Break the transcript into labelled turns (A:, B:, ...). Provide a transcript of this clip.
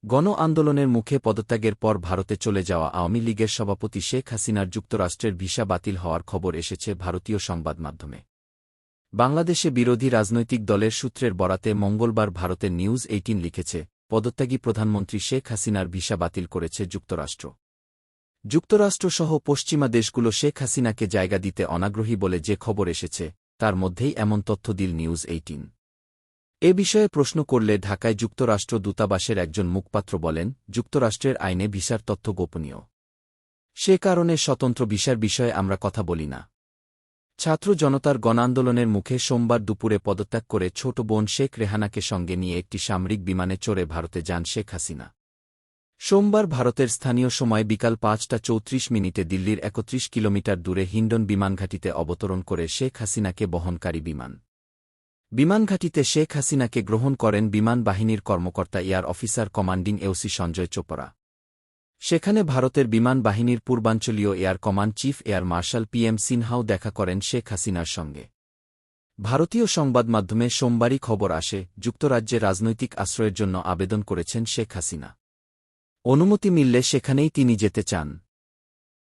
A: গণ আন্দোলনের মুখে পদত্যাগের পর ভারতে চলে যাওয়া আওয়ামী লীগের সভাপতি শেখ হাসিনার যুক্তরাষ্ট্রের ভিসা বাতিল হওয়ার খবর এসেছে ভারতীয় সংবাদ মাধ্যমে। বাংলাদেশে বিরোধী রাজনৈতিক দলের সূত্রের বরাতে মঙ্গলবার ভারতের নিউজ 18 লিখেছে, পদত্যাগী প্রধানমন্ত্রী শেখ হাসিনার ভিসা বাতিল করেছে যুক্তরাষ্ট্র। যুক্তরাষ্ট্রসহ পশ্চিমা দেশগুলো শেখ হাসিনাকে জায়গা দিতে অনাগ্রহী বলে যে খবর এসেছে, তার মধ্যেই এমন তথ্য দিল নিউজ 18। এ বিষয়ে প্রশ্ন করলে ঢাকায় যুক্তরাষ্ট্র দূতাবাসের একজন মুখপাত্র বলেন, যুক্তরাষ্ট্রের আইনে ভিসার তথ্য গোপনীয়। সে কারণে স্বতন্ত্র ভিসার বিষয়ে আমরা কথা বলি না। ছাত্র জনতার গণআন্দোলনের মুখে সোমবার দুপুরে পদত্যাগ করে ছোট বোন শেখ রেহানাকে সঙ্গে নিয়ে একটি সামরিক বিমানে চড়ে ভারতে যান শেখ হাসিনা। সোমবার ভারতের স্থানীয় সময় বিকাল ৫টা ৩৪ মিনিটে দিল্লির ৩১ কিলোমিটার দূরে হিন্ডন বিমানঘাটিতে অবতরণ করে শেখ হাসিনাকে বহনকারী বিমান। বিমানঘাটিতে শেখ হাসিনাকে গ্রহণ করেন বিমান বাহিনীর কর্মকর্তা air officer commanding AOC Sanjay Chopra. সেখানে ভারতের বিমান বাহিনীর পূর্বাঞ্চলীয় air command chief air marshal PM সিনহাও দেখা করেন শেখ হাসিনার সঙ্গে। ভারতীয় সংবাদমাধ্যমে সোমবারই খবর আসে, যুক্তরাজ্যে রাজনৈতিক আশ্রয়ের জন্য আবেদন করেছেন শেখ হাসিনা। অনুমতি মিললে সেখানেই তিনি যেতে চান।